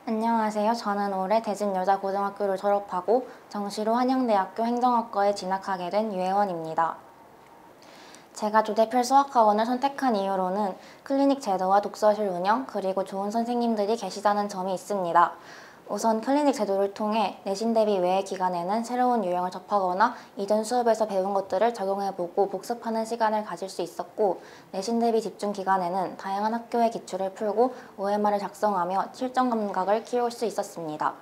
안녕하세요. 저는 올해 대진여자고등학교를 졸업하고 정시로 한양대학교 행정학과에 진학하게 된 유혜원입니다. 제가 조대필 수학학원을 선택한 이유로는 클리닉 제도와 독서실 운영, 그리고 좋은 선생님들이 계시다는 점이 있습니다. 우선 클리닉 제도를 통해 내신 대비 외의 기간에는 새로운 유형을 접하거나 이전 수업에서 배운 것들을 적용해보고 복습하는 시간을 가질 수 있었고, 내신 대비 집중 기간에는 다양한 학교의 기출을 풀고 OMR을 작성하며 실전 감각을 키울 수 있었습니다.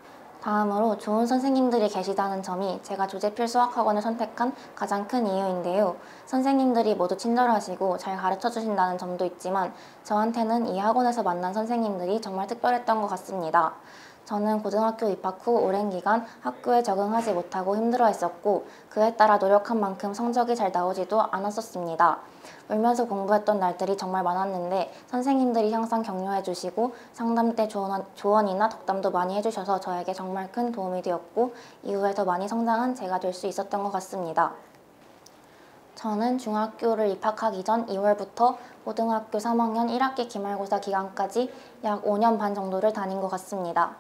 다음으로 좋은 선생님들이 계시다는 점이 제가 조재필 수학학원을 선택한 가장 큰 이유인데요. 선생님들이 모두 친절하시고 잘 가르쳐 주신다는 점도 있지만 저한테는 이 학원에서 만난 선생님들이 정말 특별했던 것 같습니다. 저는 고등학교 입학 후 오랜 기간 학교에 적응하지 못하고 힘들어했었고, 그에 따라 노력한 만큼 성적이 잘 나오지도 않았었습니다. 울면서 공부했던 날들이 정말 많았는데 선생님들이 항상 격려해 주시고 상담 때 조언이나 덕담도 많이 해주셔서 저에게 정말 큰 도움이 되었고, 이후에 더 많이 성장한 제가 될 수 있었던 것 같습니다. 저는 중학교를 입학하기 전 2월부터 고등학교 3학년 1학기 기말고사 기간까지 약 5년 반 정도를 다닌 것 같습니다.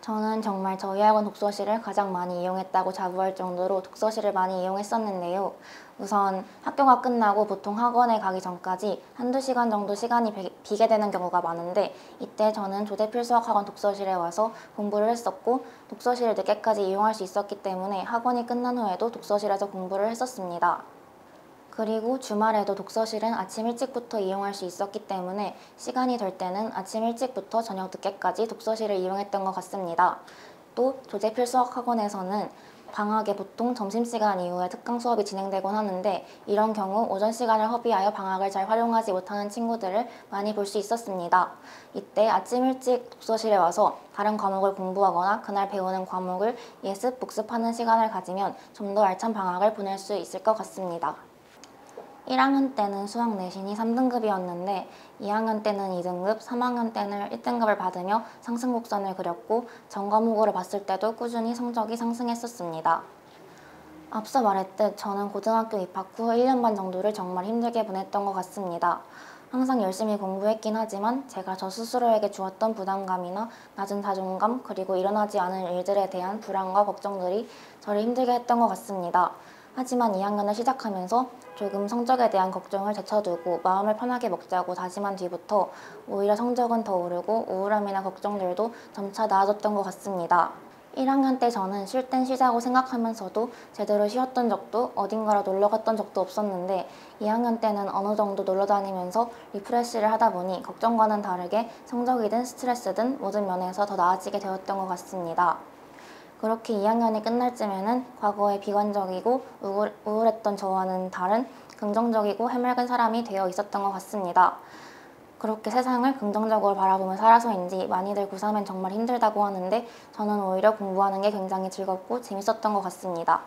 저는 정말 저희 학원 독서실을 가장 많이 이용했다고 자부할 정도로 독서실을 많이 이용했었는데요. 우선 학교가 끝나고 보통 학원에 가기 전까지 한두 시간 정도 시간이 비게 되는 경우가 많은데, 이때 저는 조대필 수학학원 독서실에 와서 공부를 했었고, 독서실을 늦게까지 이용할 수 있었기 때문에 학원이 끝난 후에도 독서실에서 공부를 했었습니다. 그리고 주말에도 독서실은 아침 일찍부터 이용할 수 있었기 때문에 시간이 될 때는 아침 일찍부터 저녁 늦게까지 독서실을 이용했던 것 같습니다. 또 조재필 수학학원에서는 방학에 보통 점심시간 이후에 특강 수업이 진행되곤 하는데, 이런 경우 오전 시간을 허비하여 방학을 잘 활용하지 못하는 친구들을 많이 볼 수 있었습니다. 이때 아침 일찍 독서실에 와서 다른 과목을 공부하거나 그날 배우는 과목을 예습, 복습하는 시간을 가지면 좀 더 알찬 방학을 보낼 수 있을 것 같습니다. 1학년 때는 수학 내신이 3등급이었는데 2학년 때는 2등급, 3학년 때는 1등급을 받으며 상승 곡선을 그렸고, 전 과목으로 봤을 때도 꾸준히 성적이 상승했었습니다. 앞서 말했듯 저는 고등학교 입학 후 1년 반 정도를 정말 힘들게 보냈던 것 같습니다. 항상 열심히 공부했긴 하지만 제가 저 스스로에게 주었던 부담감이나 낮은 자존감, 그리고 일어나지 않을 일들에 대한 불안과 걱정들이 저를 힘들게 했던 것 같습니다. 하지만 2학년을 시작하면서 조금 성적에 대한 걱정을 제쳐두고 마음을 편하게 먹자고 다짐한 뒤부터 오히려 성적은 더 오르고 우울함이나 걱정들도 점차 나아졌던 것 같습니다. 1학년 때 저는 쉴 땐 쉬자고 생각하면서도 제대로 쉬었던 적도, 어딘가로 놀러 갔던 적도 없었는데 2학년 때는 어느 정도 놀러 다니면서 리프레시를 하다 보니 걱정과는 다르게 성적이든 스트레스든 모든 면에서 더 나아지게 되었던 것 같습니다. 그렇게 2학년이 끝날 쯤에는 과거에 비관적이고 우울했던 저와는 다른 긍정적이고 해맑은 사람이 되어 있었던 것 같습니다. 그렇게 세상을 긍정적으로 바라보며 살아서인지 많이들 고3엔 정말 힘들다고 하는데 저는 오히려 공부하는 게 굉장히 즐겁고 재밌었던 것 같습니다.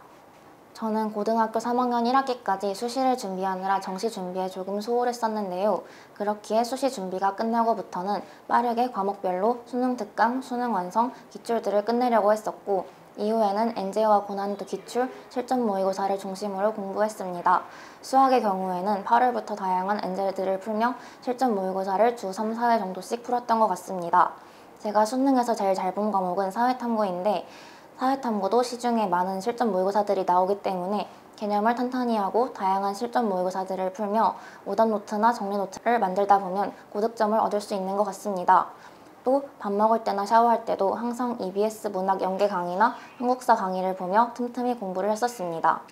저는 고등학교 3학년 1학기까지 수시를 준비하느라 정시 준비에 조금 소홀했었는데요. 그렇기에 수시 준비가 끝나고부터는 빠르게 과목별로 수능 특강, 수능 완성, 기출들을 끝내려고 했었고, 이후에는 엔제와 고난이도 기출, 실전 모의고사를 중심으로 공부했습니다. 수학의 경우에는 8월부터 다양한 엔제들을 풀며 실전 모의고사를 주 3, 4회 정도씩 풀었던 것 같습니다. 제가 수능에서 제일 잘 본 과목은 사회탐구인데, 사회탐구도 시중에 많은 실전 모의고사들이 나오기 때문에 개념을 탄탄히 하고 다양한 실전 모의고사들을 풀며 오답 노트나 정리 노트를 만들다 보면 고득점을 얻을 수 있는 것 같습니다. 또 밥 먹을 때나 샤워할 때도 항상 EBS 문학 연계 강의나 한국사 강의를 보며 틈틈이 공부를 했었습니다.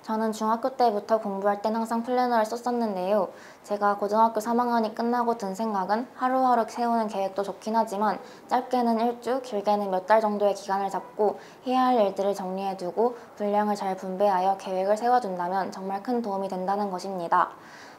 저는 중학교 때부터 공부할 땐 항상 플래너를 썼었는데요. 제가 고등학교 3학년이 끝나고 든 생각은 하루하루 세우는 계획도 좋긴 하지만 짧게는 일주, 길게는 몇 달 정도의 기간을 잡고 해야 할 일들을 정리해두고 분량을 잘 분배하여 계획을 세워둔다면 정말 큰 도움이 된다는 것입니다.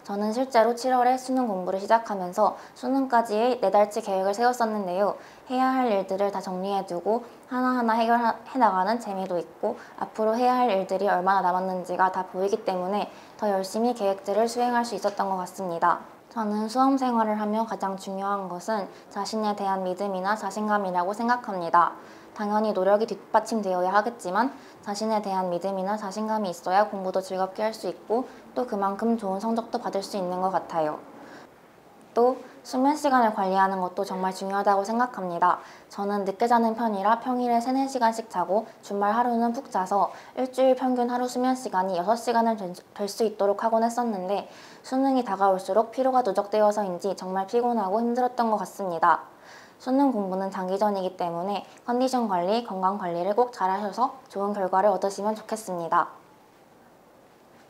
저는 실제로 7월에 수능 공부를 시작하면서 수능까지의 4달치 계획을 세웠었는데요. 해야 할 일들을 다 정리해두고 하나하나 해결해나가는 재미도 있고 앞으로 해야 할 일들이 얼마나 남았는지가 다 보이기 때문에 더 열심히 계획들을 수행할 수 있었던 것 같습니다. 저는 수험 생활을 하며 가장 중요한 것은 자신에 대한 믿음이나 자신감이라고 생각합니다. 당연히 노력이 뒷받침되어야 하겠지만 자신에 대한 믿음이나 자신감이 있어야 공부도 즐겁게 할 수 있고 또 그만큼 좋은 성적도 받을 수 있는 것 같아요. 또 수면 시간을 관리하는 것도 정말 중요하다고 생각합니다. 저는 늦게 자는 편이라 평일에 3, 4시간씩 자고 주말 하루는 푹 자서 일주일 평균 하루 수면 시간이 6시간은 될 수 있도록 하곤 했었는데 수능이 다가올수록 피로가 누적되어서인지 정말 피곤하고 힘들었던 것 같습니다. 수능 공부는 장기전이기 때문에 컨디션 관리, 건강 관리를 꼭 잘하셔서 좋은 결과를 얻으시면 좋겠습니다.